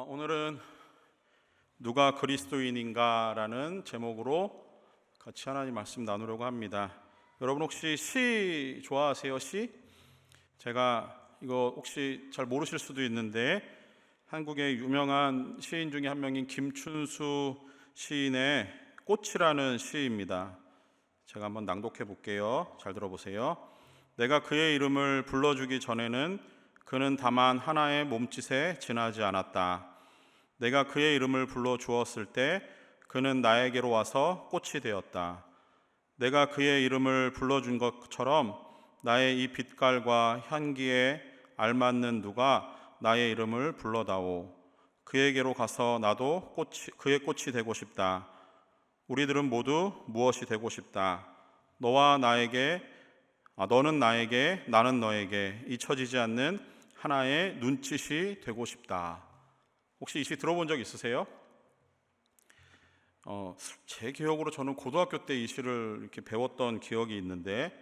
오늘은 누가 그리스도인인가라는 제목으로 같이 하나님 말씀 나누려고 합니다. 여러분 혹시 시 좋아하세요? 시? 제가 이거 혹시 잘 모르실 수도 있는데 한국의 유명한 시인 중에 한 명인 김춘수 시인의 꽃이라는 시입니다. 제가 한번 낭독해 볼게요. 잘 들어보세요. 내가 그의 이름을 불러주기 전에는 그는 다만 하나의 몸짓에 지나지 않았다. 내가 그의 이름을 불러주었을 때 그는 나에게로 와서 꽃이 되었다. 내가 그의 이름을 불러준 것처럼 나의 이 빛깔과 향기에 알맞는 누가 나의 이름을 불러다오. 그에게로 가서 나도 그의 꽃이 되고 싶다. 우리들은 모두 무엇이 되고 싶다. 너는 나에게, 나는 너에게 잊혀지지 않는 하나의 눈짓이 되고 싶다. 혹시 이 시 들어본 적 있으세요? 제 기억으로 저는 고등학교 때 이 시를 이렇게 배웠던 기억이 있는데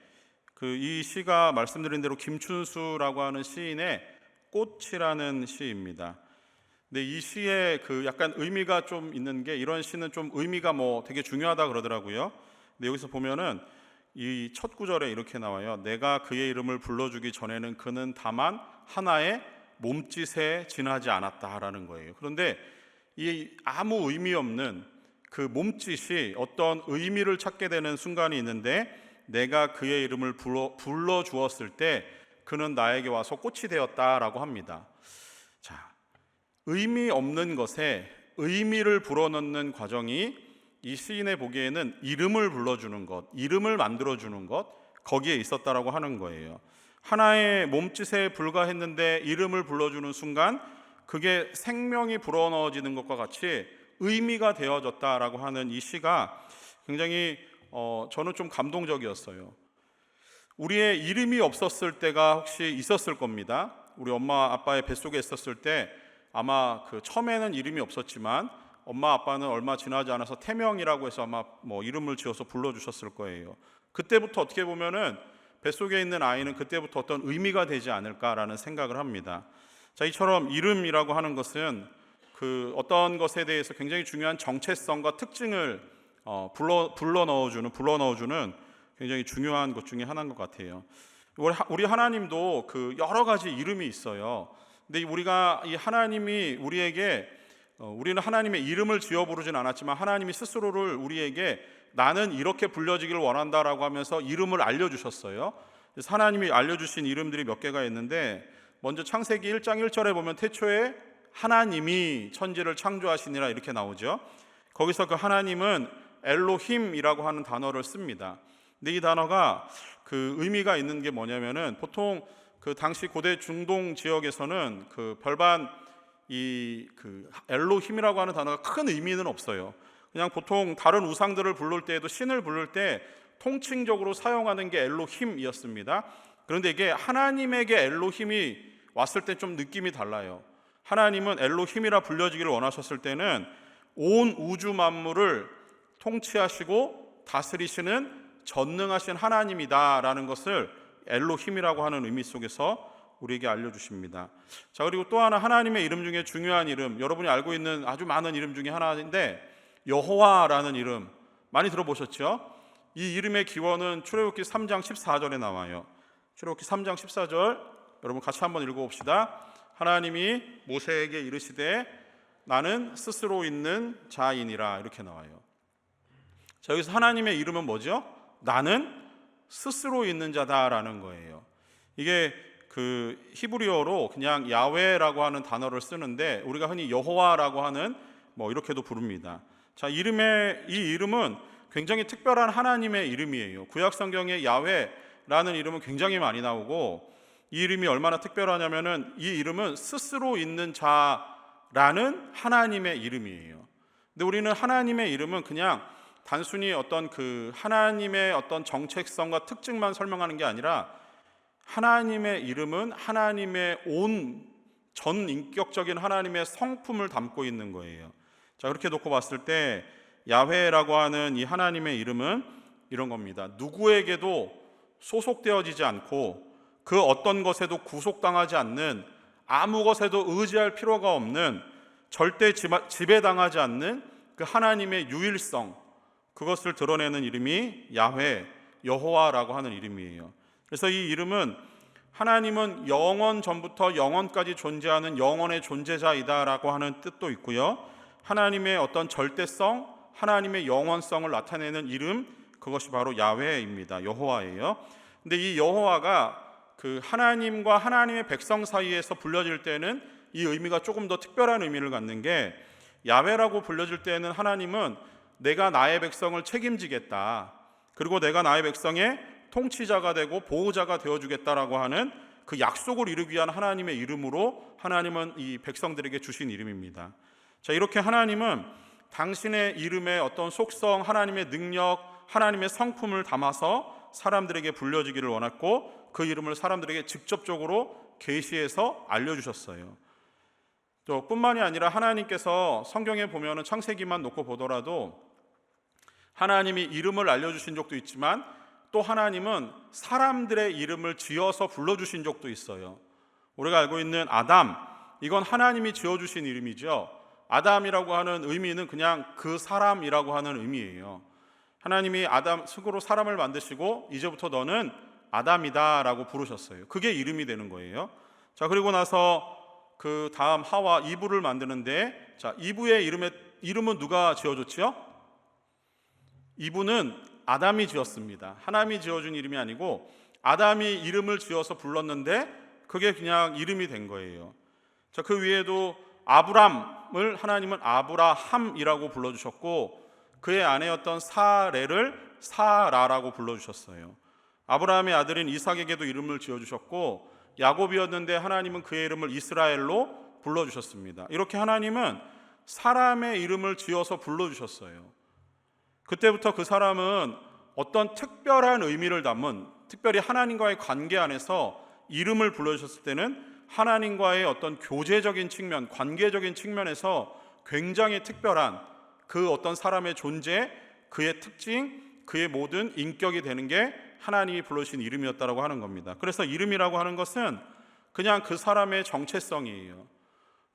이 시가 말씀드린 대로 김춘수라고 하는 시인의 꽃이라는 시입니다. 근데 이 시에 약간 의미가 좀 있는 게, 이런 시는 좀 의미가 되게 중요하다 그러더라고요. 근데 여기서 보면은 이 첫 구절에 이렇게 나와요. 내가 그의 이름을 불러주기 전에는 그는 다만 하나의 몸짓에 지나지 않았다라는 거예요. 그런데 이 아무 의미 없는 그 몸짓이 어떤 의미를 찾게 되는 순간이 있는데, 내가 그의 이름을 불러주었을 때 그는 나에게 와서 꽃이 되었다라고 합니다. 자, 의미 없는 것에 의미를 불어넣는 과정이 이 시인의 보기에는 이름을 불러주는 것, 이름을 만들어주는 것, 거기에 있었다라고 하는 거예요. 하나의 몸짓에 불과했는데 이름을 불러주는 순간 그게 생명이 불어넣어지는 것과 같이 의미가 되어졌다라고 하는 이 시가 굉장히 저는 좀 감동적이었어요. 우리의 이름이 없었을 때가 혹시 있었을 겁니다. 우리 엄마 아빠의 뱃속에 있었을 때 아마 처음에는 이름이 없었지만 엄마 아빠는 얼마 지나지 않아서 태명이라고 해서 아마 이름을 지어서 불러주셨을 거예요. 그때부터 어떻게 보면은 뱃속에 있는 아이는 그때부터 어떤 의미가 되지 않을까라는 생각을 합니다. 자, 이처럼 이름이라고 하는 것은 어떤 것에 대해서 굉장히 중요한 정체성과 특징을 불러 넣어주는 굉장히 중요한 것 중에 하나인 것 같아요. 우리 하나님도 여러 가지 이름이 있어요. 근데 우리가 이 하나님이 우리는 하나님의 이름을 지어 부르진 않았지만 하나님이 스스로를 우리에게 나는 이렇게 불려지기를 원한다라고 하면서 이름을 알려주셨어요. 그래서 하나님이 알려주신 이름들이 몇 개가 있는데, 먼저 창세기 1장 1절에 보면 태초에 하나님이 천지를 창조하시니라 이렇게 나오죠. 거기서 그 하나님은 엘로힘이라고 하는 단어를 씁니다. 근데 이 단어가 의미가 있는 게 뭐냐면은, 보통 당시 고대 중동 지역에서는 별반 엘로힘이라고 하는 단어가 큰 의미는 없어요. 그냥 보통 다른 우상들을 부를 때에도, 신을 부를 때 통칭적으로 사용하는 게 엘로힘이었습니다. 그런데 이게 하나님에게 엘로힘이 왔을 때 좀 느낌이 달라요. 하나님은 엘로힘이라 불려지기를 원하셨을 때는 온 우주 만물을 통치하시고 다스리시는 전능하신 하나님이다라는 것을 엘로힘이라고 하는 의미 속에서 우리에게 알려주십니다. 자, 그리고 또 하나 하나님의 이름 중에 중요한 이름, 여러분이 알고 있는 아주 많은 이름 중에 하나인데 여호와라는 이름 많이 들어보셨죠? 이 이름의 기원은 출애굽기 3장 14절에 나와요. 출애굽기 3장 14절 여러분 같이 한번 읽어봅시다. 하나님이 모세에게 이르시되 나는 스스로 있는 자이니라 이렇게 나와요. 자, 여기서 하나님의 이름은 뭐죠? 나는 스스로 있는 자다라는 거예요. 이게 히브리어로 그냥 야훼라고 하는 단어를 쓰는데 우리가 흔히 여호와라고 하는 이렇게도 부릅니다. 자, 이 이름은 굉장히 특별한 하나님의 이름이에요. 구약 성경에 야훼라는 이름은 굉장히 많이 나오고, 이 이름이 얼마나 특별하냐면은 이 이름은 스스로 있는 자라는 하나님의 이름이에요. 근데 우리는 하나님의 이름은 그냥 단순히 어떤 하나님의 어떤 정체성과 특징만 설명하는 게 아니라, 하나님의 이름은 하나님의 전 인격적인 하나님의 성품을 담고 있는 거예요. 자, 그렇게 놓고 봤을 때 야훼라고 하는 이 하나님의 이름은 이런 겁니다. 누구에게도 소속되어지지 않고 그 어떤 것에도 구속당하지 않는, 아무 것에도 의지할 필요가 없는 절대 지배당하지 않는 그 하나님의 유일성, 그것을 드러내는 이름이 야훼, 여호와라고 하는 이름이에요. 그래서 이 이름은 하나님은 영원 전부터 영원까지 존재하는 영원의 존재자이다라고 하는 뜻도 있고요, 하나님의 어떤 절대성, 하나님의 영원성을 나타내는 이름, 그것이 바로 야훼입니다. 여호와예요. 근데 이 여호와가 그 하나님과 하나님의 백성 사이에서 불려질 때는 이 의미가 조금 더 특별한 의미를 갖는 게, 야훼라고 불려질 때는 하나님은 내가 나의 백성을 책임지겠다, 그리고 내가 나의 백성의 통치자가 되고 보호자가 되어주겠다라고 하는 그 약속을 이루기 위한 하나님의 이름으로 하나님은 이 백성들에게 주신 이름입니다. 자, 이렇게 하나님은 당신의 이름의 어떤 속성, 하나님의 능력, 하나님의 성품을 담아서 사람들에게 불려지기를 원했고, 그 이름을 사람들에게 직접적으로 계시해서 알려주셨어요. 또 뿐만이 아니라 하나님께서 성경에 보면은 창세기만 놓고 보더라도 하나님이 이름을 알려주신 적도 있지만, 또 하나님은 사람들의 이름을 지어서 불러주신 적도 있어요. 우리가 알고 있는 아담, 이건 하나님이 지어주신 이름이죠. 아담이라고 하는 의미는 그냥 그 사람이라고 하는 의미예요. 하나님이 아담 스스로 사람을 만드시고 이제부터 너는 아담이다 라고 부르셨어요. 그게 이름이 되는 거예요. 자, 그리고 나서 그 다음 하와 이브를 만드는데, 자, 이브의 이름은 누가 지어줬지요? 이브는 아담이 지었습니다. 하나님이 지어준 이름이 아니고 아담이 이름을 지어서 불렀는데 그게 그냥 이름이 된 거예요. 자, 그 위에도 아브람을 하나님은 아브라함이라고 불러주셨고, 그의 아내였던 사레를 사라라고 불러주셨어요. 아브라함의 아들인 이삭에게도 이름을 지어주셨고, 야곱이었는데 하나님은 그의 이름을 이스라엘로 불러주셨습니다. 이렇게 하나님은 사람의 이름을 지어서 불러주셨어요. 그때부터 그 사람은 어떤 특별한 의미를 담은, 특별히 하나님과의 관계 안에서 이름을 불러주셨을 때는 하나님과의 어떤 교제적인 측면, 관계적인 측면에서 굉장히 특별한 그 어떤 사람의 존재, 그의 특징, 그의 모든 인격이 되는 게 하나님이 불러주신 이름이었다고 하는 겁니다. 그래서 이름이라고 하는 것은 그냥 그 사람의 정체성이에요.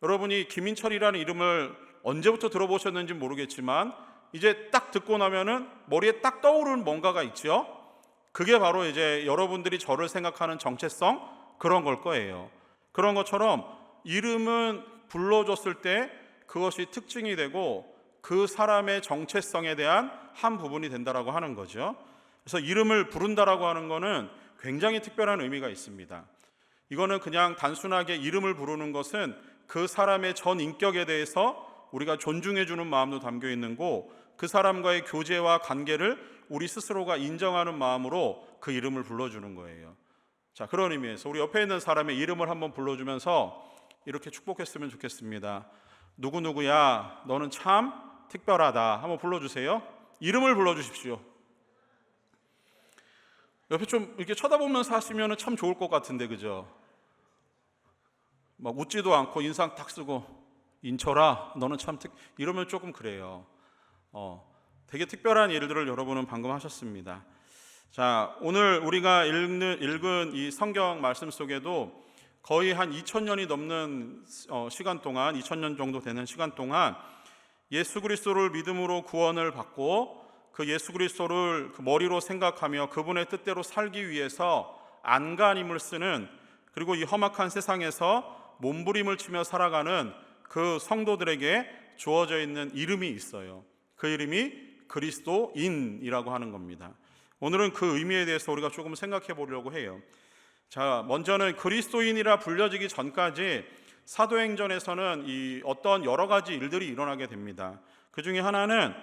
여러분이 김인철이라는 이름을 언제부터 들어보셨는지 모르겠지만 이제 딱 듣고 나면은 머리에 딱 떠오르는 뭔가가 있죠. 그게 바로 이제 여러분들이 저를 생각하는 정체성, 그런 걸 거예요. 그런 것처럼 이름은 불러줬을 때 그것이 특징이 되고 그 사람의 정체성에 대한 한 부분이 된다라고 하는 거죠. 그래서 이름을 부른다라고 하는 거는 굉장히 특별한 의미가 있습니다. 이거는 그냥 단순하게 이름을 부르는 것은 그 사람의 전 인격에 대해서 우리가 존중해 주는 마음도 담겨 있는 거, 그 사람과의 교제와 관계를 우리 스스로가 인정하는 마음으로 그 이름을 불러주는 거예요. 자, 그런 의미에서 우리 옆에 있는 사람의 이름을 한번 불러주면서 이렇게 축복했으면 좋겠습니다. 누구누구야, 너는 참 특별하다. 한번 불러주세요. 이름을 불러주십시오. 옆에 좀 이렇게 쳐다보면서 하시면 참 좋을 것 같은데, 그죠? 막 웃지도 않고 인상 딱 쓰고 인철아, 너는 참 이러면 조금 그래요. 되게 특별한 일들을 여러분은 방금 하셨습니다. 자, 오늘 우리가 읽은 이 성경 말씀 속에도 거의 한 2000년이 넘는 시간 동안, 2000년 정도 되는 시간 동안 예수 그리스도를 믿음으로 구원을 받고 그 예수 그리스도를 그 머리로 생각하며 그분의 뜻대로 살기 위해서 안간힘을 쓰는, 그리고 이 험악한 세상에서 몸부림을 치며 살아가는 그 성도들에게 주어져 있는 이름이 있어요. 그 이름이 그리스도인이라고 하는 겁니다. 오늘은 그 의미에 대해서 우리가 조금 생각해 보려고 해요. 자, 먼저는 그리스도인이라 불려지기 전까지 사도행전에서는 이 어떤 여러 가지 일들이 일어나게 됩니다. 그 중에 하나는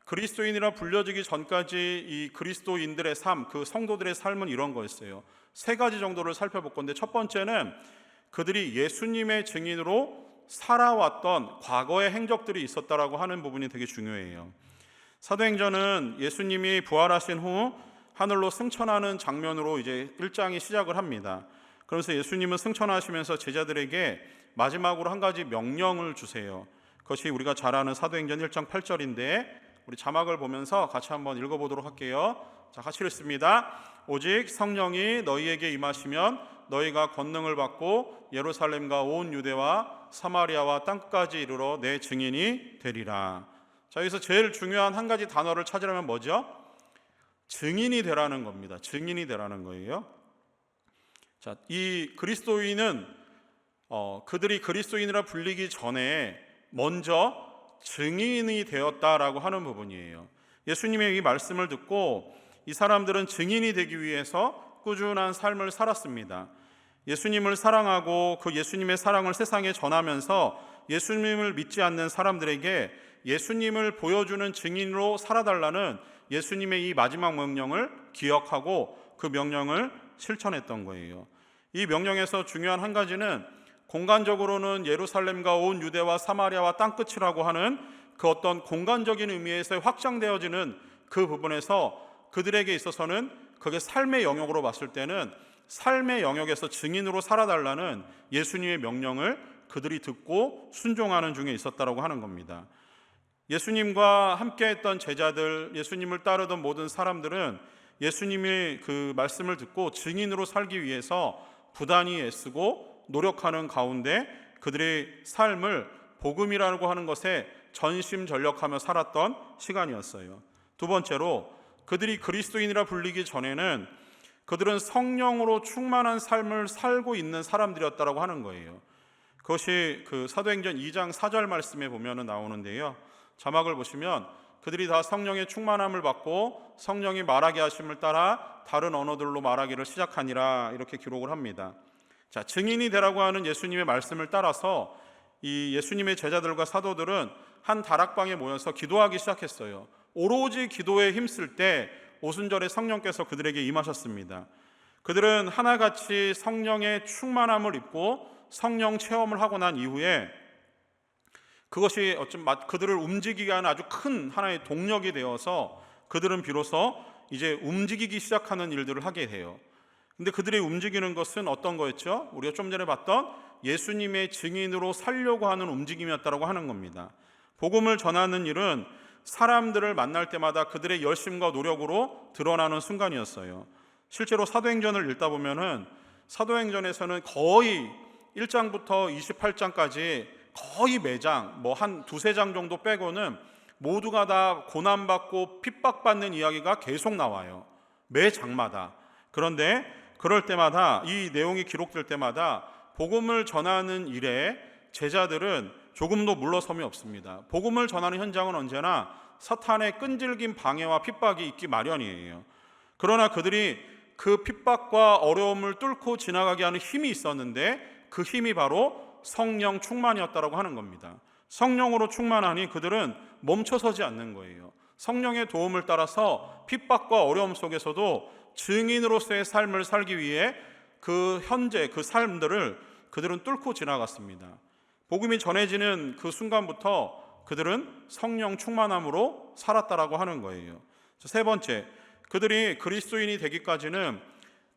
그리스도인이라 불려지기 전까지 이 그리스도인들의 삶, 그 성도들의 삶은 이런 거였어요. 세 가지 정도를 살펴볼 건데, 첫 번째는 그들이 예수님의 증인으로 살아왔던 과거의 행적들이 있었다라고 하는 부분이 되게 중요해요. 사도행전은 예수님이 부활하신 후 하늘로 승천하는 장면으로 이제 1장이 시작을 합니다. 그래서 예수님은 승천하시면서 제자들에게 마지막으로 한 가지 명령을 주세요. 그것이 우리가 잘 아는 사도행전 1장 8절인데 우리 자막을 보면서 같이 한번 읽어보도록 할게요. 자, 같이 읽습니다. 오직 성령이 너희에게 임하시면 너희가 권능을 받고 예루살렘과 온 유대와 사마리아와 땅끝까지 이르러 내 증인이 되리라. 자, 여기서 제일 중요한 한 가지 단어를 찾으려면 뭐죠? 증인이 되라는 겁니다. 증인이 되라는 거예요. 자, 이 그리스도인은 그들이 그리스도인이라 불리기 전에 먼저 증인이 되었다라고 하는 부분이에요. 예수님의 이 말씀을 듣고 이 사람들은 증인이 되기 위해서 꾸준한 삶을 살았습니다. 예수님을 사랑하고 그 예수님의 사랑을 세상에 전하면서 예수님을 믿지 않는 사람들에게 예수님을 보여주는 증인으로 살아달라는 예수님의 이 마지막 명령을 기억하고 그 명령을 실천했던 거예요. 이 명령에서 중요한 한 가지는 공간적으로는 예루살렘과 온 유대와 사마리아와 땅끝이라고 하는 그 어떤 공간적인 의미에서 확장되어지는 그 부분에서 그들에게 있어서는 그게 삶의 영역으로 봤을 때는 삶의 영역에서 증인으로 살아달라는 예수님의 명령을 그들이 듣고 순종하는 중에 있었다라고 하는 겁니다. 예수님과 함께했던 제자들, 예수님을 따르던 모든 사람들은 예수님의 그 말씀을 듣고 증인으로 살기 위해서 부단히 애쓰고 노력하는 가운데 그들의 삶을 복음이라고 하는 것에 전심전력하며 살았던 시간이었어요. 두 번째로 그들이 그리스도인이라 불리기 전에는 그들은 성령으로 충만한 삶을 살고 있는 사람들이었다라고 하는 거예요. 그것이 그 사도행전 2장 4절 말씀에 보면 나오는데요. 자막을 보시면 그들이 다 성령의 충만함을 받고 성령이 말하게 하심을 따라 다른 언어들로 말하기를 시작하니라 이렇게 기록을 합니다. 자, 증인이 되라고 하는 예수님의 말씀을 따라서 이 예수님의 제자들과 사도들은 한 다락방에 모여서 기도하기 시작했어요. 오로지 기도에 힘쓸 때 오순절에 성령께서 그들에게 임하셨습니다. 그들은 하나같이 성령의 충만함을 입고 성령 체험을 하고 난 이후에 그것이 그들을 움직이게 하는 아주 큰 하나의 동력이 되어서 그들은 비로소 이제 움직이기 시작하는 일들을 하게 돼요. 근데 그들이 움직이는 것은 어떤 거였죠? 우리가 좀 전에 봤던 예수님의 증인으로 살려고 하는 움직임이었다고 하는 겁니다. 복음을 전하는 일은 사람들을 만날 때마다 그들의 열심과 노력으로 드러나는 순간이었어요. 실제로 사도행전을 읽다 보면은 사도행전에서는 거의 1장부터 28장까지 거의 매장 한 두세 장 정도 빼고는 모두가 다 고난받고 핍박받는 이야기가 계속 나와요. 매 장마다. 그런데 그럴 때마다 이 내용이 기록될 때마다 복음을 전하는 일에 제자들은 조금도 물러섬이 없습니다. 복음을 전하는 현장은 언제나 사탄의 끈질긴 방해와 핍박이 있기 마련이에요. 그러나 그들이 그 핍박과 어려움을 뚫고 지나가게 하는 힘이 있었는데 그 힘이 바로 성령 충만이었다라고 하는 겁니다. 성령으로 충만하니 그들은 멈춰서지 않는 거예요. 성령의 도움을 따라서 핍박과 어려움 속에서도 증인으로서의 삶을 살기 위해 그 현재 그 삶들을 그들은 뚫고 지나갔습니다. 복음이 전해지는 그 순간부터 그들은 성령 충만함으로 살았다라고 하는 거예요. 세 번째, 그들이 그리스도인이 되기까지는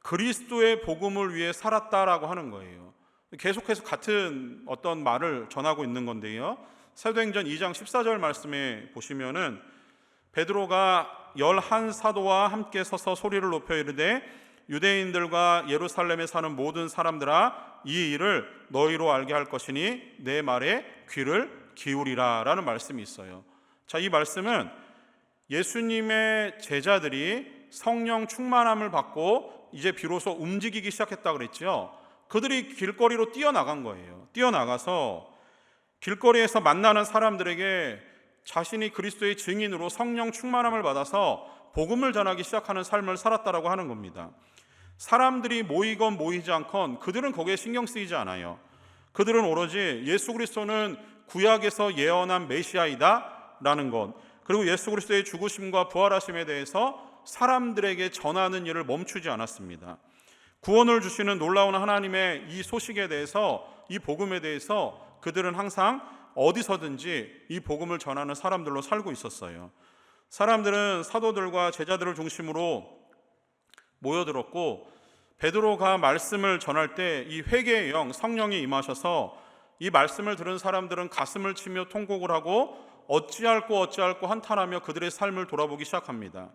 그리스도의 복음을 위해 살았다라고 하는 거예요. 계속해서 같은 어떤 말을 전하고 있는 건데요. 사도행전 2장 14절 말씀에 보시면은 베드로가 11사도와 함께 서서 소리를 높여 이르되 유대인들과 예루살렘에 사는 모든 사람들아 이 일을 너희로 알게 할 것이니 내 말에 귀를 기울이라 라는 말씀이 있어요. 자, 이 말씀은 예수님의 제자들이 성령 충만함을 받고 이제 비로소 움직이기 시작했다 그랬죠. 그들이 길거리로 뛰어나간 거예요. 뛰어나가서 길거리에서 만나는 사람들에게 자신이 그리스도의 증인으로 성령 충만함을 받아서 복음을 전하기 시작하는 삶을 살았다라고 하는 겁니다. 사람들이 모이건 모이지 않건 그들은 거기에 신경 쓰이지 않아요. 그들은 오로지 예수 그리스도는 구약에서 예언한 메시아이다 라는 것, 그리고 예수 그리스도의 죽으심과 부활하심에 대해서 사람들에게 전하는 일을 멈추지 않았습니다. 구원을 주시는 놀라운 하나님의 이 소식에 대해서, 이 복음에 대해서 그들은 항상 어디서든지 이 복음을 전하는 사람들로 살고 있었어요. 사람들은 사도들과 제자들을 중심으로 모여들었고 베드로가 말씀을 전할 때 이 회개의 영, 성령이 임하셔서 이 말씀을 들은 사람들은 가슴을 치며 통곡을 하고 어찌할꼬 한탄하며 그들의 삶을 돌아보기 시작합니다.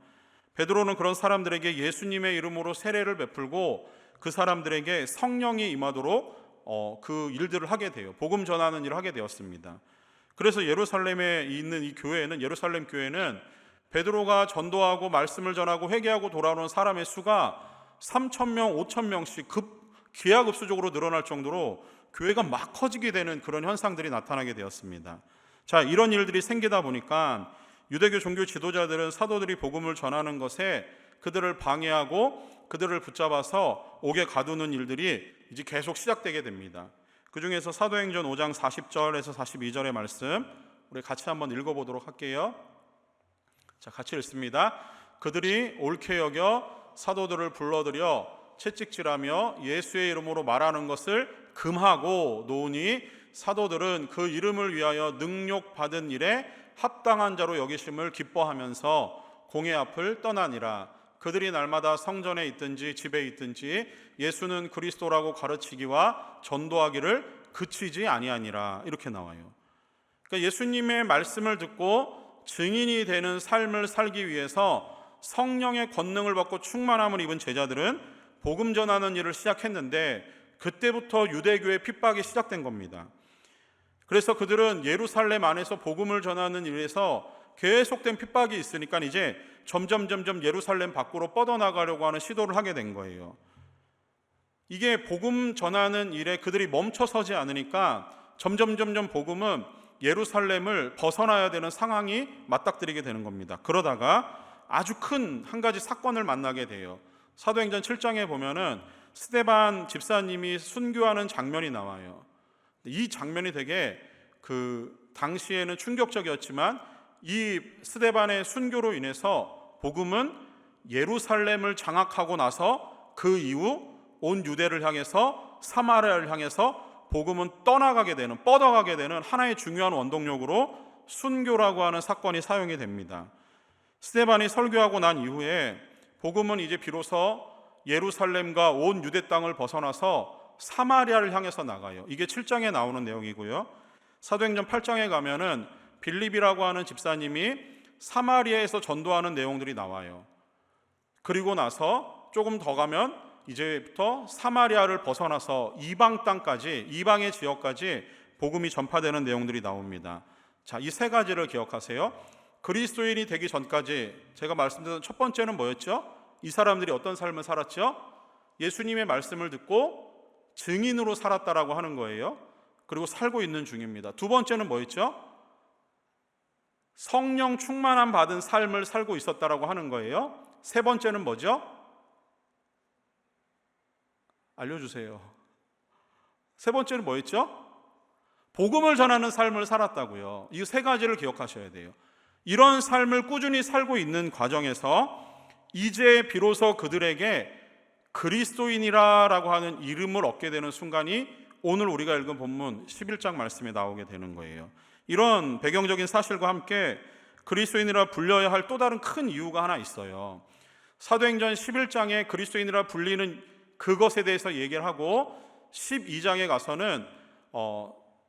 베드로는 그런 사람들에게 예수님의 이름으로 세례를 베풀고 그 사람들에게 성령이 임하도록 그 일들을 하게 돼요. 복음 전하는 일을 하게 되었습니다. 그래서 예루살렘에 있는 이 교회는, 예루살렘 교회는 베드로가 전도하고 말씀을 전하고 회개하고 돌아오는 사람의 수가 3,000명, 5,000명씩 기하급수적으로 늘어날 정도로 교회가 막 커지게 되는 그런 현상들이 나타나게 되었습니다. 자, 이런 일들이 생기다 보니까 유대교 종교 지도자들은 사도들이 복음을 전하는 것에 그들을 방해하고 그들을 붙잡아서 옥에 가두는 일들이 이제 계속 시작되게 됩니다. 그 중에서 사도행전 5장 40절에서 42절의 말씀 우리 같이 한번 읽어보도록 할게요. 자, 같이 읽습니다. 그들이 옳게 여겨 사도들을 불러들여 채찍질하며 예수의 이름으로 말하는 것을 금하고 놓으니 사도들은 그 이름을 위하여 능욕받은 일에 합당한 자로 여기심을 기뻐하면서 공회 앞을 떠나니라. 그들이 날마다 성전에 있든지 집에 있든지 예수는 그리스도라고 가르치기와 전도하기를 그치지 아니하니라. 이렇게 나와요. 그러니까 예수님의 말씀을 듣고 증인이 되는 삶을 살기 위해서 성령의 권능을 받고 충만함을 입은 제자들은 복음 전하는 일을 시작했는데 그때부터 유대교의 핍박이 시작된 겁니다. 그래서 그들은 예루살렘 안에서 복음을 전하는 일에서 계속된 핍박이 있으니까 이제 점점 예루살렘 밖으로 뻗어나가려고 하는 시도를 하게 된 거예요. 이게 복음 전하는 일에 그들이 멈춰서지 않으니까 점점 복음은 예루살렘을 벗어나야 되는 상황이 맞닥뜨리게 되는 겁니다. 그러다가 아주 큰 한 가지 사건을 만나게 돼요. 사도행전 7장에 보면은 스데반 집사님이 순교하는 장면이 나와요. 이 장면이 되게 당시에는 충격적이었지만 이 스데반의 순교로 인해서 복음은 예루살렘을 장악하고 나서 그 이후 온 유대를 향해서 사마리아를 향해서 복음은 뻗어가게 되는 하나의 중요한 원동력으로 순교라고 하는 사건이 사용이 됩니다. 스데반이 설교하고 난 이후에 복음은 이제 비로소 예루살렘과 온 유대 땅을 벗어나서 사마리아를 향해서 나가요. 이게 7장에 나오는 내용이고요. 사도행전 8장에 가면은 빌립이라고 하는 집사님이 사마리아에서 전도하는 내용들이 나와요. 그리고 나서 조금 더 가면 이제부터 사마리아를 벗어나서 이방 땅까지, 이방의 지역까지 복음이 전파되는 내용들이 나옵니다. 자, 이 세 가지를 기억하세요. 그리스도인이 되기 전까지 제가 말씀드린 첫 번째는 뭐였죠? 이 사람들이 어떤 삶을 살았죠? 예수님의 말씀을 듣고 증인으로 살았다라고 하는 거예요. 그리고 살고 있는 중입니다. 두 번째는 뭐였죠? 성령 충만함 받은 삶을 살고 있었다라고 하는 거예요. 세 번째는 뭐죠? 알려주세요. 세 번째는 뭐였죠? 복음을 전하는 삶을 살았다고요. 이 세 가지를 기억하셔야 돼요. 이런 삶을 꾸준히 살고 있는 과정에서 이제 비로소 그들에게 그리스도인이라고 하는 이름을 얻게 되는 순간이 오늘 우리가 읽은 본문 11장 말씀에 나오게 되는 거예요. 이런 배경적인 사실과 함께 그리스도인이라 불려야 할 또 다른 큰 이유가 하나 있어요. 사도행전 11장에 그리스도인이라 불리는 그것에 대해서 얘기를 하고 12장에 가서는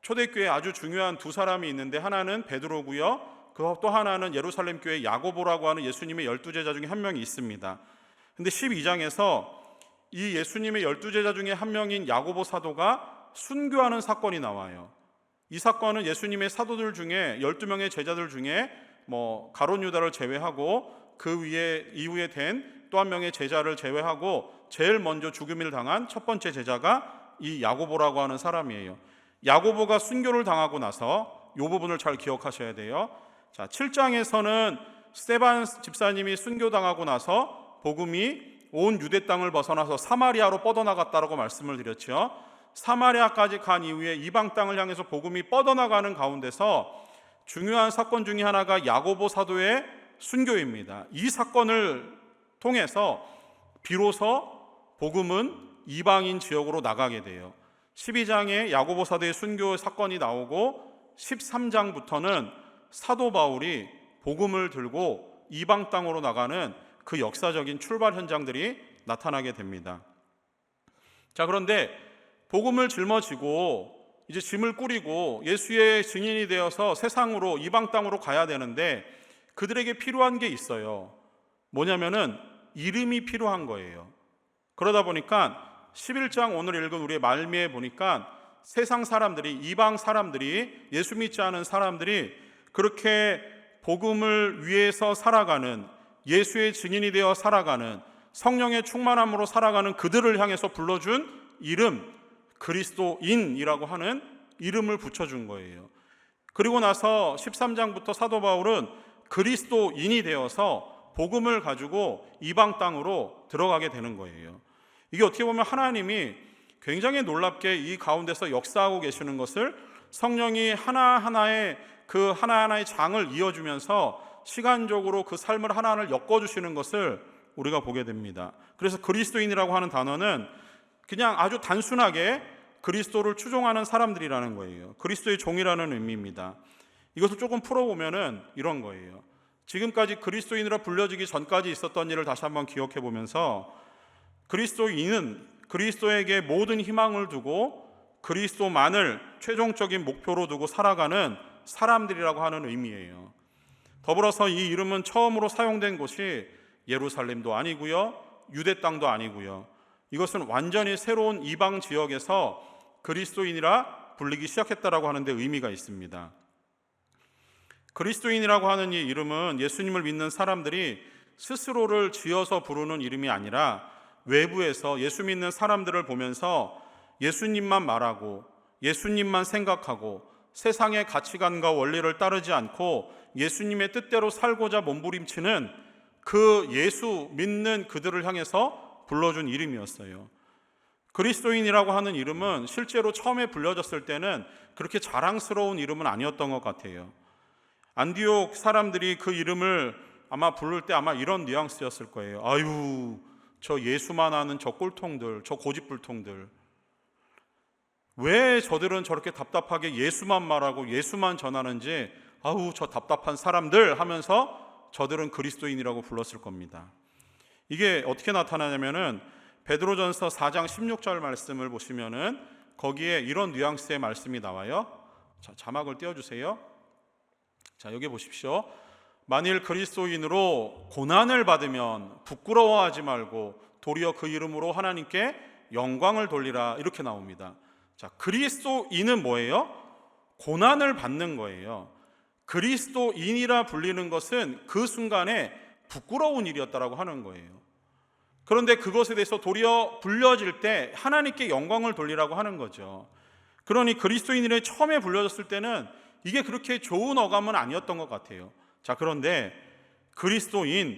초대교회에 아주 중요한 두 사람이 있는데 하나는 베드로고요. 또 하나는 예루살렘 교회 야고보라고 하는 예수님의 12제자 중에 한 명이 있습니다. 근데 12장에서 이 예수님의 12제자 중에 한 명인 야고보 사도가 순교하는 사건이 나와요. 이 사건은 예수님의 사도들 중에 12명의 제자들 중에 가룟 유다를 제외하고 그 위에 이후에 된 또 한 명의 제자를 제외하고 제일 먼저 죽음을 당한 첫 번째 제자가 이 야고보라고 하는 사람이에요. 야고보가 순교를 당하고 나서 이 부분을 잘 기억하셔야 돼요. 자, 7장에서는 스데반 집사님이 순교당하고 나서 복음이 온 유대 땅을 벗어나서 사마리아로 뻗어나갔다라고 말씀을 드렸죠. 사마리아까지 간 이후에 이방 땅을 향해서 복음이 뻗어나가는 가운데서 중요한 사건 중에 하나가 야고보 사도의 순교입니다. 이 사건을 통해서 비로소 복음은 이방인 지역으로 나가게 돼요. 12장에 야고보 사도의 순교 사건이 나오고 13장부터는 사도 바울이 복음을 들고 이방 땅으로 나가는 그 역사적인 출발 현장들이 나타나게 됩니다. 자, 그런데 복음을 짊어지고 이제 짐을 꾸리고 예수의 증인이 되어서 세상으로 이방 땅으로 가야 되는데 그들에게 필요한 게 있어요. 뭐냐면은 이름이 필요한 거예요. 그러다 보니까 11장 오늘 읽은 우리의 말미에 보니까 세상 사람들이, 이방 사람들이, 예수 믿지 않은 사람들이 그렇게 복음을 위해서 살아가는, 예수의 증인이 되어 살아가는, 성령의 충만함으로 살아가는 그들을 향해서 불러준 이름, 그리스도인이라고 하는 이름을 붙여준 거예요. 그리고 나서 13장부터 사도 바울은 그리스도인이 되어서 복음을 가지고 이방 땅으로 들어가게 되는 거예요. 이게 어떻게 보면 하나님이 굉장히 놀랍게 이 가운데서 역사하고 계시는 것을, 성령이 하나하나의 그 하나하나의 장을 이어주면서 시간적으로 그 삶을 하나하나를 엮어주시는 것을 우리가 보게 됩니다. 그래서 그리스도인이라고 하는 단어는 그냥 아주 단순하게 그리스도를 추종하는 사람들이라는 거예요. 그리스도의 종이라는 의미입니다. 이것을 조금 풀어보면은 이런 거예요. 지금까지 그리스도인으로 불려지기 전까지 있었던 일을 다시 한번 기억해 보면서, 그리스도인은 그리스도에게 모든 희망을 두고 그리스도만을 최종적인 목표로 두고 살아가는 사람들이라고 하는 의미예요. 더불어서 이 이름은 처음으로 사용된 곳이 예루살렘도 아니고요, 유대 땅도 아니고요. 이것은 완전히 새로운 이방 지역에서 그리스도인이라 불리기 시작했다라고 하는데 의미가 있습니다. 그리스도인이라고 하는 이 이름은 예수님을 믿는 사람들이 스스로를 지어서 부르는 이름이 아니라 외부에서 예수 믿는 사람들을 보면서 예수님만 말하고 예수님만 생각하고 세상의 가치관과 원리를 따르지 않고 예수님의 뜻대로 살고자 몸부림치는 그 예수 믿는 그들을 향해서 불러준 이름이었어요. 그리스도인이라고 하는 이름은 실제로 처음에 불려졌을 때는 그렇게 자랑스러운 이름은 아니었던 것 같아요. 안디옥 사람들이 그 이름을 아마 부를 때 아마 이런 뉘앙스였을 거예요. 아유, 저 예수만 아는 저 꼴통들, 저 고집불통들, 왜 저들은 저렇게 답답하게 예수만 말하고 예수만 전하는지, 아우 저 답답한 사람들 하면서 저들은 그리스도인이라고 불렀을 겁니다. 이게 어떻게 나타나냐면은 베드로전서 4장 16절 말씀을 보시면은 거기에 이런 뉘앙스의 말씀이 나와요. 자, 자막을 띄워주세요. 자, 여기 보십시오. 만일 그리스도인으로 고난을 받으면 부끄러워하지 말고 도리어 그 이름으로 하나님께 영광을 돌리라, 이렇게 나옵니다. 자, 그리스도인은 뭐예요? 고난을 받는 거예요. 그리스도인이라 불리는 것은 그 순간에 부끄러운 일이었다라고 하는 거예요. 그런데 그것에 대해서 도리어 불려질 때 하나님께 영광을 돌리라고 하는 거죠. 그러니 그리스도인이 처음에 불려졌을 때는 이게 그렇게 좋은 어감은 아니었던 것 같아요. 자, 그런데 그리스도인,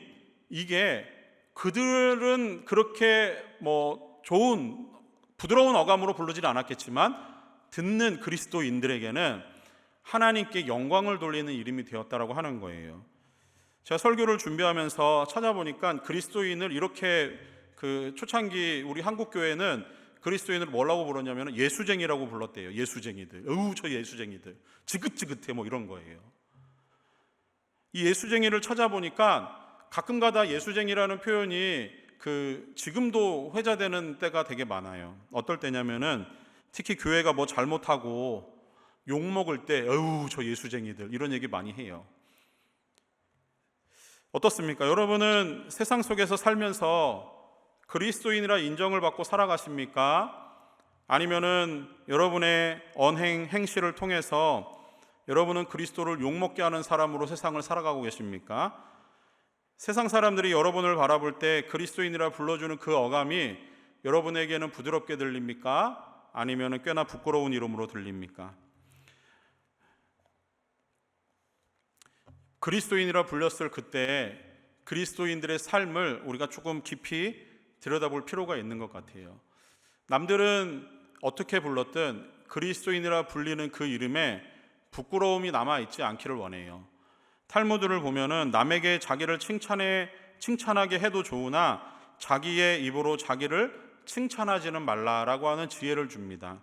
이게 그들은 그렇게 좋은 부드러운 어감으로 부르지는 않았겠지만 듣는 그리스도인들에게는 하나님께 영광을 돌리는 이름이 되었다라고 하는 거예요. 제가 설교를 준비하면서 찾아보니까 그리스도인을 이렇게 초창기 우리 한국교회는 그리스도인을 뭐라고 부르냐면 예수쟁이라고 불렀대요. 예수쟁이들. 어우, 저 예수쟁이들. 지긋지긋해, 이런 거예요. 이 예수쟁이를 찾아보니까 가끔가다 예수쟁이라는 표현이 지금도 회자되는 때가 되게 많아요. 어떨 때냐면은 특히 교회가 잘못하고 욕먹을 때 어우 저 예수쟁이들, 이런 얘기 많이 해요. 어떻습니까? 여러분은 세상 속에서 살면서 그리스도인이라 인정을 받고 살아가십니까? 아니면은 여러분의 언행, 행실을 통해서 여러분은 그리스도를 욕먹게 하는 사람으로 세상을 살아가고 계십니까? 세상 사람들이 여러분을 바라볼 때 그리스도인이라 불러주는 그 어감이 여러분에게는 부드럽게 들립니까? 아니면은 꽤나 부끄러운 이름으로 들립니까? 그리스도인이라 불렸을 그때 그리스도인들의 삶을 우리가 조금 깊이 들여다볼 필요가 있는 것 같아요. 남들은 어떻게 불렀든 그리스도인이라 불리는 그 이름에 부끄러움이 남아있지 않기를 원해요. 탈무드를 보면은 남에게 자기를 칭찬하게 해도 좋으나 자기의 입으로 자기를 칭찬하지는 말라라고 하는 지혜를 줍니다.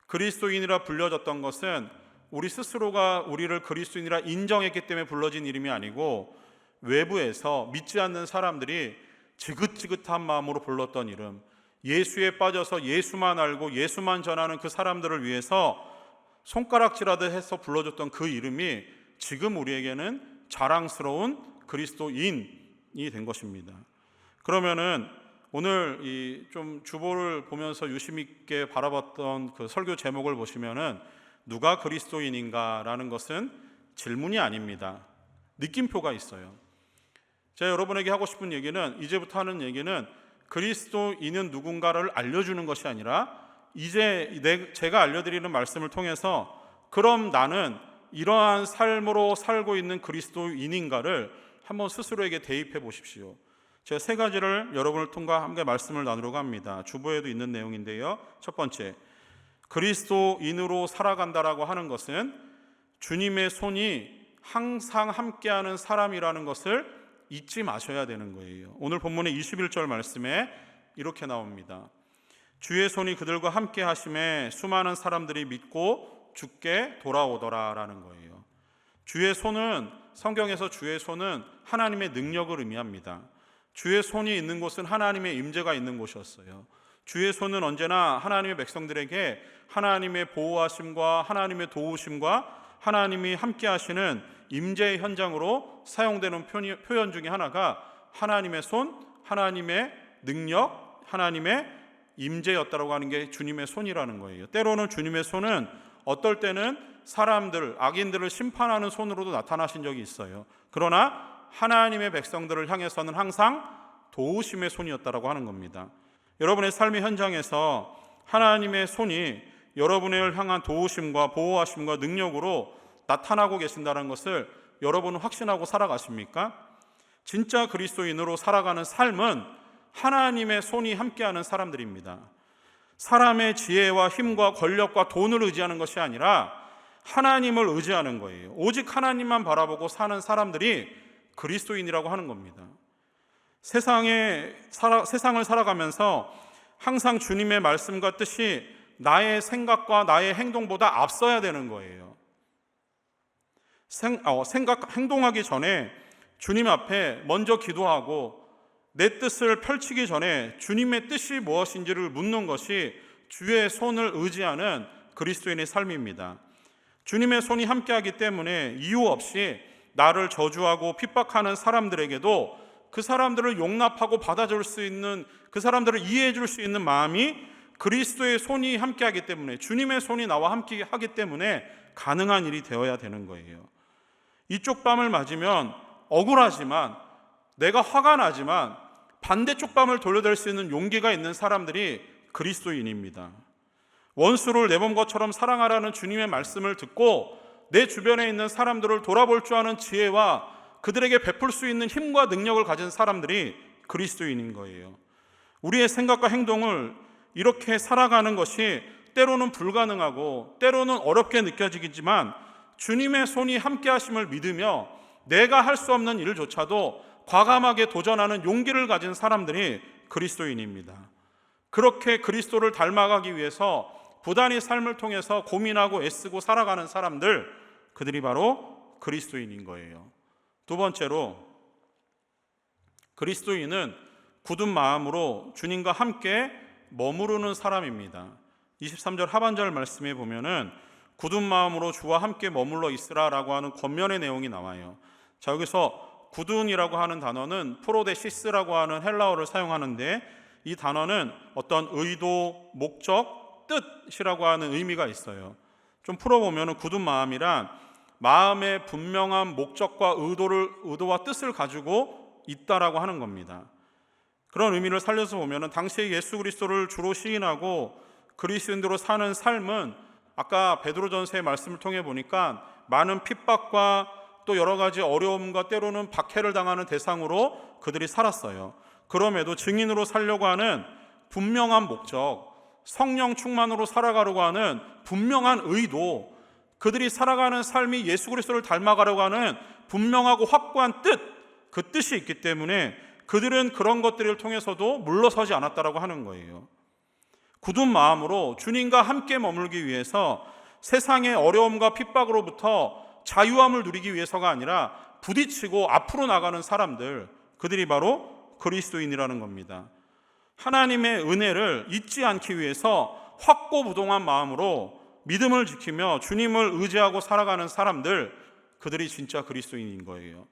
그리스도인이라 불려졌던 것은 우리 스스로가 우리를 그리스도인이라 인정했기 때문에 불러진 이름이 아니고 외부에서 믿지 않는 사람들이 지긋지긋한 마음으로 불렀던 이름, 예수에 빠져서 예수만 알고 예수만 전하는 그 사람들을 위해서 손가락질하듯 해서 불러줬던 그 이름이 지금 우리에게는 자랑스러운 그리스도인으로 된 것입니다. 그러면은 오늘 이 좀 주보를 보면서 유심 있게 바라봤던 그 설교 제목을 보시면은 누가 그리스도인인가라는 것은 질문이 아닙니다. 느낌표가 있어요. 제가 여러분에게 하고 싶은 얘기는, 이제부터 하는 얘기는 그리스도인은 누군가를 알려주는 것이 아니라 이제 제가 알려드리는 말씀을 통해서 그럼 나는 이러한 삶으로 살고 있는 그리스도인인가를 한번 스스로에게 대입해 보십시오. 제가 세 가지를 여러분을 통해 함께 말씀을 나누려고 합니다. 주보에도 있는 내용인데요. 첫 번째, 그리스도인으로 살아간다라고 하는 것은 주님의 손이 항상 함께하는 사람이라는 것을 잊지 마셔야 되는 거예요. 오늘 본문의 21절 말씀에 이렇게 나옵니다. 주의 손이 그들과 함께 하심에 수많은 사람들이 믿고 주께 돌아오더라라는 거예요. 주의 손은, 성경에서 주의 손은 하나님의 능력을 의미합니다. 주의 손이 있는 곳은 하나님의 임재가 있는 곳이었어요. 주의 손은 언제나 하나님의 백성들에게 하나님의 보호하심과 하나님의 도우심과 하나님이 함께 하시는 임재의 현장으로 사용되는 표현 중에 하나가 하나님의 손, 하나님의 능력, 하나님의 임재였다라고 하는 게 주님의 손이라는 거예요. 때로는 주님의 손은 어떨 때는 사람들, 악인들을 심판하는 손으로도 나타나신 적이 있어요. 그러나 하나님의 백성들을 향해서는 항상 도우심의 손이었다라고 하는 겁니다. 여러분의 삶의 현장에서 하나님의 손이 여러분을 향한 도우심과 보호하심과 능력으로 나타나고 계신다는 것을 여러분은 확신하고 살아가십니까? 진짜 그리스도인으로 살아가는 삶은 하나님의 손이 함께하는 사람들입니다. 사람의 지혜와 힘과 권력과 돈을 의지하는 것이 아니라 하나님을 의지하는 거예요. 오직 하나님만 바라보고 사는 사람들이 그리스도인이라고 하는 겁니다. 세상을 살아가면서 항상 주님의 말씀과 뜻이 나의 생각과 나의 행동보다 앞서야 되는 거예요. 행동하기 전에 주님 앞에 먼저 기도하고 내 뜻을 펼치기 전에 주님의 뜻이 무엇인지를 묻는 것이 주의 손을 의지하는 그리스도인의 삶입니다. 주님의 손이 함께하기 때문에 이유 없이 나를 저주하고 핍박하는 사람들에게도 그 사람들을 용납하고 받아줄 수 있는, 그 사람들을 이해해 줄 수 있는 마음이 그리스도의 손이 함께하기 때문에, 주님의 손이 나와 함께하기 때문에 가능한 일이 되어야 되는 거예요. 이쪽 뺨을 맞으면 억울하지만, 내가 화가 나지만 반대쪽 뺨을 돌려댈 수 있는 용기가 있는 사람들이 그리스도인입니다. 원수를 내 몸것처럼 사랑하라는 주님의 말씀을 듣고 내 주변에 있는 사람들을 돌아볼 줄 아는 지혜와 그들에게 베풀 수 있는 힘과 능력을 가진 사람들이 그리스도인인 거예요. 우리의 생각과 행동을 이렇게 살아가는 것이 때로는 불가능하고 때로는 어렵게 느껴지겠지만 주님의 손이 함께 하심을 믿으며 내가 할 수 없는 일조차도 과감하게 도전하는 용기를 가진 사람들이 그리스도인입니다. 그렇게 그리스도를 닮아가기 위해서 부단히 삶을 통해서 고민하고 애쓰고 살아가는 사람들, 그들이 바로 그리스도인인 거예요. 두 번째로, 그리스도인은 굳은 마음으로 주님과 함께 머무르는 사람입니다. 23절 하반절 말씀에 보면은 굳은 마음으로 주와 함께 머물러 있으라라고 하는 권면의 내용이 나와요. 자, 여기서 굳은이라고 하는 단어는 프로데시스라고 하는 헬라어를 사용하는데, 이 단어는 어떤 의도, 목적, 뜻이라고 하는 의미가 있어요. 좀 풀어보면 굳은 마음이란 마음의 분명한 목적과 의도와 뜻을 가지고 있다라고 하는 겁니다. 그런 의미를 살려서 보면 당시에 예수 그리스도를 주로 시인하고 그리스도인으로 사는 삶은 아까 베드로전서의 말씀을 통해 보니까 많은 핍박과 또 여러 가지 어려움과 때로는 박해를 당하는 대상으로 그들이 살았어요. 그럼에도 증인으로 살려고 하는 분명한 목적, 성령 충만으로 살아가려고 하는 분명한 의도, 그들이 살아가는 삶이 예수 그리스도를 닮아가려고 하는 분명하고 확고한 뜻, 그 뜻이 있기 때문에 그들은 그런 것들을 통해서도 물러서지 않았다라고 하는 거예요. 굳은 마음으로 주님과 함께 머물기 위해서 세상의 어려움과 핍박으로부터 자유함을 누리기 위해서가 아니라 부딪히고 앞으로 나가는 사람들, 그들이 바로 그리스도인이라는 겁니다. 하나님의 은혜를 잊지 않기 위해서 확고부동한 마음으로 믿음을 지키며 주님을 의지하고 살아가는 사람들, 그들이 진짜 그리스도인인 거예요.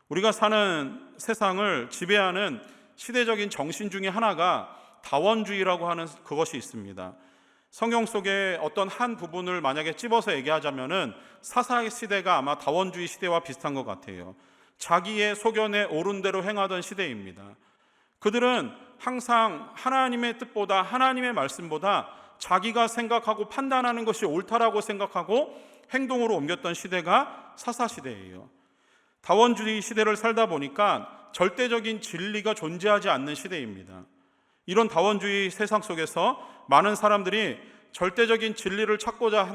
우리가 사는 세상을 지배하는 시대적인 정신 중에 하나가 다원주의라고 하는 그것이 있습니다. 성경 속의 어떤 한 부분을 만약에 찝어서 얘기하자면은 사사시대가 아마 다원주의 시대와 비슷한 것 같아요. 자기의 소견에 옳은 대로 행하던 시대입니다. 그들은 항상 하나님의 뜻보다, 하나님의 말씀보다 자기가 생각하고 판단하는 것이 옳다라고 생각하고 행동으로 옮겼던 시대가 사사시대예요. 다원주의 시대를 살다 보니까 절대적인 진리가 존재하지 않는 시대입니다. 이런 다원주의 세상 속에서 많은 사람들이 절대적인 진리를 찾고자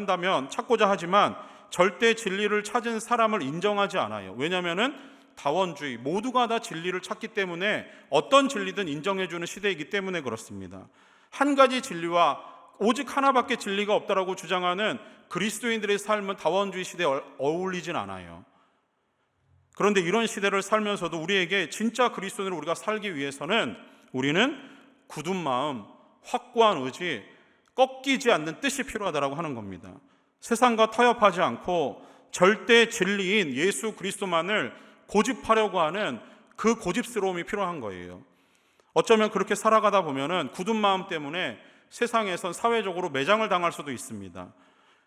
하지만 절대 진리를 찾은 사람을 인정하지 않아요. 왜냐하면 다원주의, 모두가 다 진리를 찾기 때문에 어떤 진리든 인정해주는 시대이기 때문에 그렇습니다. 한 가지 진리와 오직 하나밖에 진리가 없다라고 주장하는 그리스도인들의 삶은 다원주의 시대에 어울리진 않아요. 그런데 이런 시대를 살면서도 우리에게 진짜 그리스도인으로 우리가 살기 위해서는 우리는 굳은 마음, 확고한 의지, 꺾이지 않는 뜻이 필요하다고 하는 겁니다. 세상과 타협하지 않고 절대 진리인 예수 그리스도만을 고집하려고 하는 그 고집스러움이 필요한 거예요. 어쩌면 그렇게 살아가다 보면은 굳은 마음 때문에 세상에선 사회적으로 매장을 당할 수도 있습니다.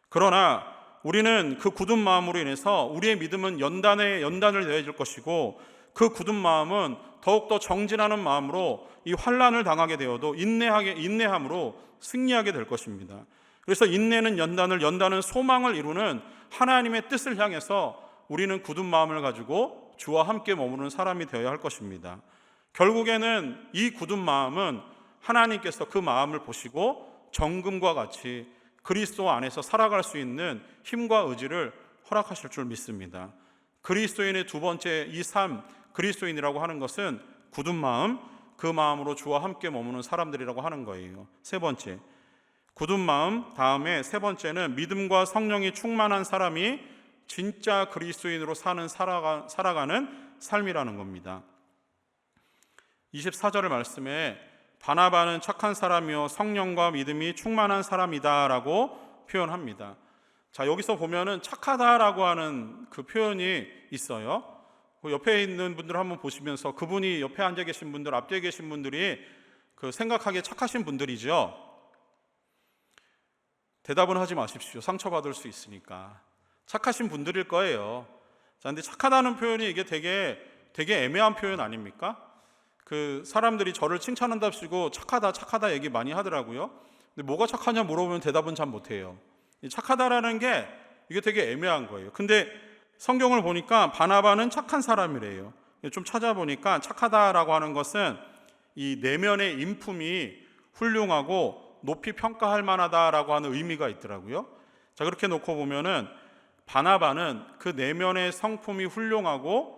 그러나 우리는 그 굳은 마음으로 인해서 우리의 믿음은 연단을 내줄 것이고, 그 굳은 마음은 더욱더 정진하는 마음으로 이 환난을 당하게 되어도 인내함으로 승리하게 될 것입니다. 그래서 인내는 연단은 소망을 이루는 하나님의 뜻을 향해서 우리는 굳은 마음을 가지고 주와 함께 머무는 사람이 되어야 할 것입니다. 결국에는 이 굳은 마음은 하나님께서 그 마음을 보시고 정금과 같이 그리스도 안에서 살아갈 수 있는 힘과 의지를 허락하실 줄 믿습니다. 그리스도인의 두 번째 이 삶, 그리스도인이라고 하는 것은 굳은 마음, 그 마음으로 주와 함께 머무는 사람들이라고 하는 거예요. 세 번째, 굳은 마음, 다음에 세 번째는 믿음과 성령이 충만한 사람이 진짜 그리스도인으로 살아가는 삶이라는 겁니다. 24절 말씀에 바나바는 착한 사람이요 성령과 믿음이 충만한 사람이다 라고 표현합니다. 자, 여기서 보면은 착하다라고 하는 그 표현이 있어요. 그 옆에 있는 분들 한번 보시면서 그분이 옆에 앉아 계신 분들, 앞뒤에 계신 분들이 그 생각하기에 착하신 분들이죠. 대답은 하지 마십시오. 상처받을 수 있으니까. 착하신 분들일 거예요. 자, 근데 착하다는 표현이 이게 되게 애매한 표현 아닙니까? 그 사람들이 저를 칭찬한답시고 착하다 얘기 많이 하더라고요. 근데 뭐가 착하냐 물어보면 대답은 잘 못해요. 착하다라는 게 이게 되게 애매한 거예요. 근데 성경을 보니까 바나바는 착한 사람이래요. 좀 찾아보니까 착하다라고 하는 것은 이 내면의 인품이 훌륭하고 높이 평가할 만하다라고 하는 의미가 있더라고요. 자, 그렇게 놓고 보면은 바나바는 그 내면의 성품이 훌륭하고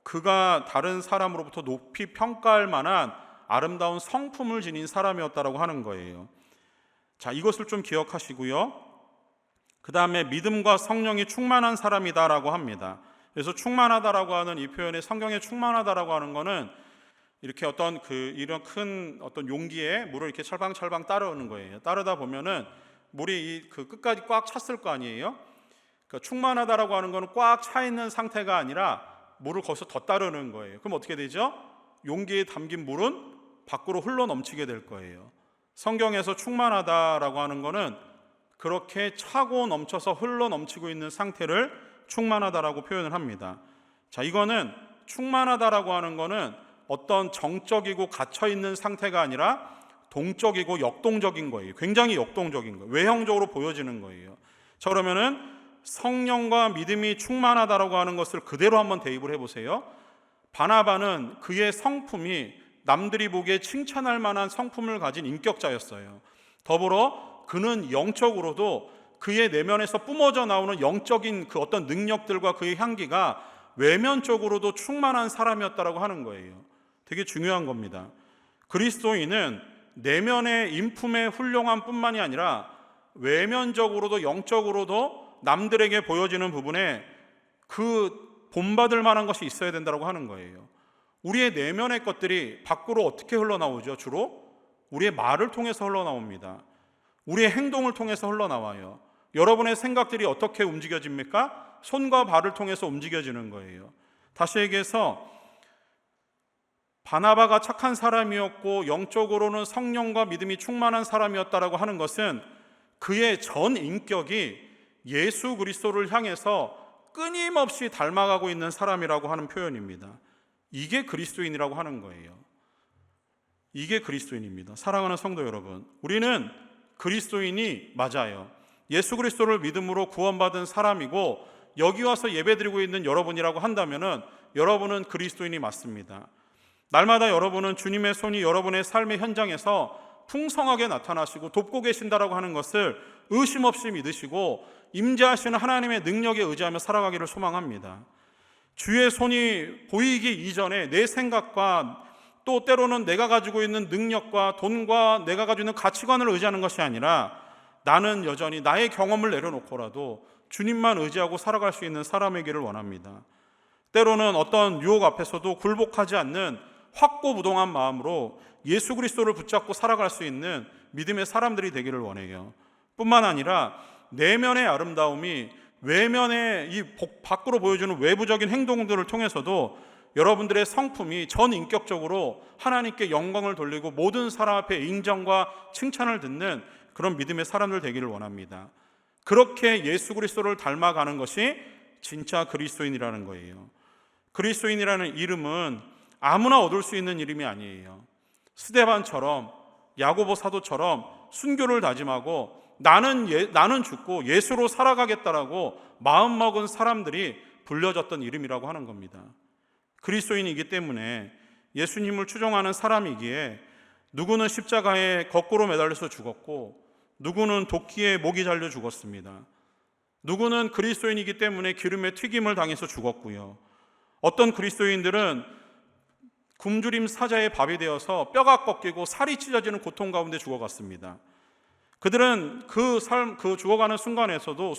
그가 다른 사람으로부터 높이 평가할 만한 아름다운 성품을 지닌 사람이었다라고 하는 거예요. 자, 이것을 좀 기억하시고요. 그 다음에 믿음과 성령이 충만한 사람이다라고 합니다. 그래서 충만하다라고 하는 이 표현에 성경에 충만하다라고 하는 거는 이렇게 이런 큰 어떤 용기에 물을 이렇게 찰방찰방 따르는 거예요. 따르다 보면은 물이 그 끝까지 꽉 찼을 거 아니에요. 그러니까 충만하다라고 하는 거는 꽉 차 있는 상태가 아니라 물을 거기서 더 따르는 거예요. 그럼 어떻게 되죠? 용기에 담긴 물은 밖으로 흘러 넘치게 될 거예요. 성경에서 충만하다라고 하는 거는 그렇게 차고 넘쳐서 흘러 넘치고 있는 상태를 충만하다라고 표현을 합니다. 자, 이거는 충만하다라고 하는 거는 어떤 정적이고 갇혀 있는 상태가 아니라 동적이고 역동적인 거예요. 굉장히 역동적인 거예요. 외형적으로 보여지는 거예요. 자, 그러면은 성령과 믿음이 충만하다라고 하는 것을 그대로 한번 대입을 해보세요. 바나바는 그의 성품이 남들이 보기에 칭찬할 만한 성품을 가진 인격자였어요. 더불어 그는 영적으로도 그의 내면에서 뿜어져 나오는 영적인 그 어떤 능력들과 그의 향기가 외면적으로도 충만한 사람이었다라고 하는 거예요. 되게 중요한 겁니다. 그리스도인은 내면의 인품의 훌륭함 뿐만이 아니라 외면적으로도 영적으로도 남들에게 보여지는 부분에 그 본받을 만한 것이 있어야 된다고 하는 거예요. 우리의 내면의 것들이 밖으로 어떻게 흘러나오죠? 주로 우리의 말을 통해서 흘러나옵니다. 우리의 행동을 통해서 흘러나와요. 여러분의 생각들이 어떻게 움직여집니까? 손과 발을 통해서 움직여지는 거예요. 다시 얘기해서 바나바가 착한 사람이었고 영적으로는 성령과 믿음이 충만한 사람이었다라고 하는 것은 그의 전 인격이 예수 그리스도를 향해서 끊임없이 닮아가고 있는 사람이라고 하는 표현입니다. 이게 그리스도인이라고 하는 거예요. 이게 그리스도인입니다. 사랑하는 성도 여러분, 우리는 그리스도인이 맞아요. 예수 그리스도를 믿음으로 구원받은 사람이고 여기 와서 예배드리고 있는 여러분이라고 한다면은 여러분은 그리스도인이 맞습니다. 날마다 여러분은 주님의 손이 여러분의 삶의 현장에서 풍성하게 나타나시고 돕고 계신다라고 하는 것을 의심 없이 믿으시고 임재하시는 하나님의 능력에 의지하며 살아가기를 소망합니다. 주의 손이 보이기 이전에 내 생각과 또 때로는 내가 가지고 있는 능력과 돈과 내가 가지고 있는 가치관을 의지하는 것이 아니라 나는 여전히 나의 경험을 내려놓고라도 주님만 의지하고 살아갈 수 있는 사람이기를 원합니다. 때로는 어떤 유혹 앞에서도 굴복하지 않는 확고부동한 마음으로 예수 그리스도를 붙잡고 살아갈 수 있는 믿음의 사람들이 되기를 원해요. 뿐만 아니라 내면의 아름다움이 외면의 이 밖으로 보여주는 외부적인 행동들을 통해서도 여러분들의 성품이 전 인격적으로 하나님께 영광을 돌리고 모든 사람 앞에 인정과 칭찬을 듣는 그런 믿음의 사람들 되기를 원합니다. 그렇게 예수 그리스도를 닮아가는 것이 진짜 그리스도인이라는 거예요. 그리스도인이라는 이름은 아무나 얻을 수 있는 이름이 아니에요. 스데반처럼 야고보 사도처럼 순교를 다짐하고 나는 죽고 예수로 살아가겠다라고 마음먹은 사람들이 불려졌던 이름이라고 하는 겁니다. 그리스도인이기 때문에 예수님을 추종하는 사람이기에 누구는 십자가에 거꾸로 매달려서 죽었고 누구는 도끼에 목이 잘려 죽었습니다. 누구는 그리스도인이기 때문에 기름에 튀김을 당해서 죽었고요. 어떤 그리스도인들은 굶주림 사자의 밥이 되어서 뼈가 꺾이고 살이 찢어지는 고통 가운데 죽어갔습니다. 그들은 그 죽어가는 순간에서도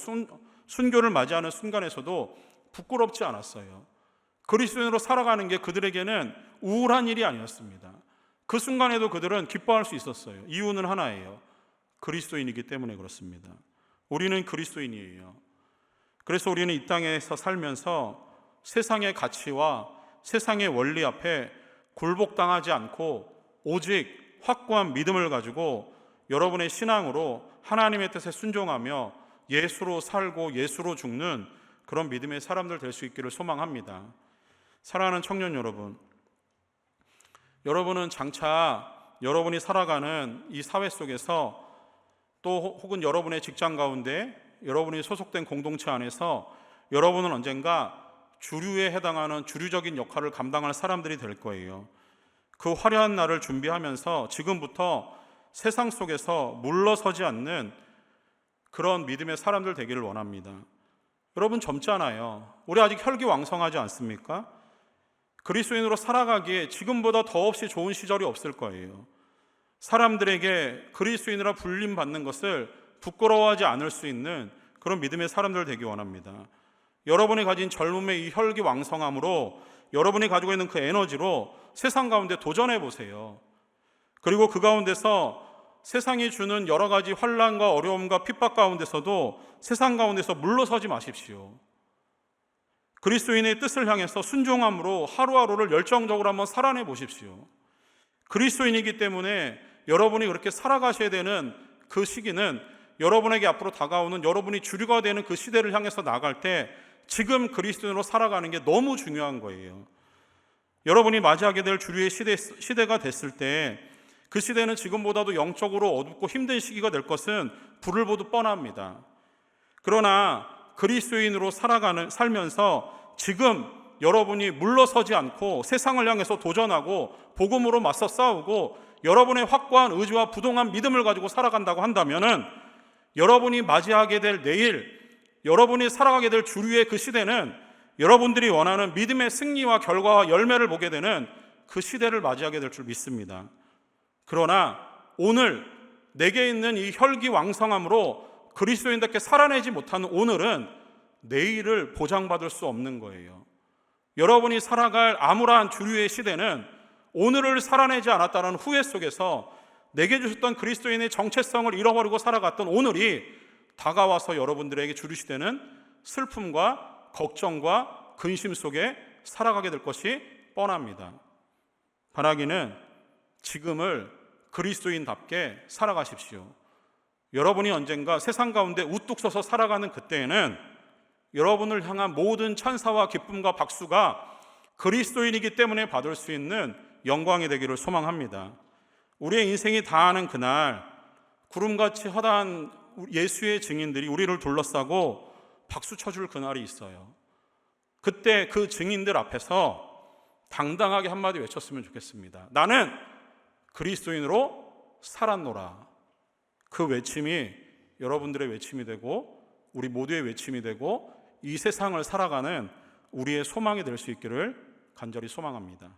순교를 맞이하는 순간에서도 부끄럽지 않았어요. 그리스도인으로 살아가는 게 그들에게는 우울한 일이 아니었습니다. 그 순간에도 그들은 기뻐할 수 있었어요. 이유는 하나예요. 그리스도인이기 때문에 그렇습니다. 우리는 그리스도인이에요. 그래서 우리는 이 땅에서 살면서 세상의 가치와 세상의 원리 앞에 굴복당하지 않고 오직 확고한 믿음을 가지고 여러분의 신앙으로 하나님의 뜻에 순종하며 예수로 살고 예수로 죽는 그런 믿음의 사람들 될 수 있기를 소망합니다. 사랑하는 청년 여러분, 여러분은 장차 여러분이 살아가는 이 사회 속에서 또 혹은 여러분의 직장 가운데 여러분이 소속된 공동체 안에서 여러분은 언젠가 주류에 해당하는 주류적인 역할을 감당할 사람들이 될 거예요. 그 화려한 날을 준비하면서 지금부터 세상 속에서 물러서지 않는 그런 믿음의 사람들 되기를 원합니다. 여러분 젊잖아요. 우리 아직 혈기왕성하지 않습니까? 그리스도인으로 살아가기에 지금보다 더없이 좋은 시절이 없을 거예요. 사람들에게 그리스도인이라 불림받는 것을 부끄러워하지 않을 수 있는 그런 믿음의 사람들 되기 원합니다. 여러분이 가진 젊음의 이 혈기왕성함으로 여러분이 가지고 있는 그 에너지로 세상 가운데 도전해 보세요. 그리고 그 가운데서 세상이 주는 여러 가지 환난과 어려움과 핍박 가운데서도 세상 가운데서 물러서지 마십시오. 그리스도인의 뜻을 향해서 순종함으로 하루하루를 열정적으로 한번 살아내 보십시오. 그리스도인이기 때문에 여러분이 그렇게 살아가셔야 되는 그 시기는 여러분에게 앞으로 다가오는 여러분이 주류가 되는 그 시대를 향해서 나아갈 때 지금 그리스도인으로 살아가는 게 너무 중요한 거예요. 여러분이 맞이하게 될 주류의 시대가 됐을 때 그 시대는 지금보다도 영적으로 어둡고 힘든 시기가 될 것은 불을 보듯 뻔합니다. 그러나 그리스도인으로 살면서 지금 여러분이 물러서지 않고 세상을 향해서 도전하고 복음으로 맞서 싸우고 여러분의 확고한 의지와 부동한 믿음을 가지고 살아간다고 한다면은 여러분이 맞이하게 될 내일, 여러분이 살아가게 될 주류의 그 시대는 여러분들이 원하는 믿음의 승리와 결과와 열매를 보게 되는 그 시대를 맞이하게 될 줄 믿습니다. 그러나 오늘 내게 있는 이 혈기왕성함으로 그리스도인답게 살아내지 못하는 오늘은 내일을 보장받을 수 없는 거예요. 여러분이 살아갈 암울한 주류의 시대는 오늘을 살아내지 않았다는 후회 속에서 내게 주셨던 그리스도인의 정체성을 잃어버리고 살아갔던 오늘이 다가와서 여러분들에게 주류 시대는 슬픔과 걱정과 근심 속에 살아가게 될 것이 뻔합니다. 바라기는 지금을 그리스도인답게 살아가십시오. 여러분이 언젠가 세상 가운데 우뚝 서서 살아가는 그때에는 여러분을 향한 모든 찬사와 기쁨과 박수가 그리스도인이기 때문에 받을 수 있는 영광이 되기를 소망합니다. 우리의 인생이 다하는 그날 구름같이 허다한 예수의 증인들이 우리를 둘러싸고 박수 쳐줄 그날이 있어요. 그때 그 증인들 앞에서 당당하게 한마디 외쳤으면 좋겠습니다. 나는 그리스도인으로 살았노라. 그 외침이 여러분들의 외침이 되고 우리 모두의 외침이 되고 이 세상을 살아가는 우리의 소망이 될 수 있기를 간절히 소망합니다.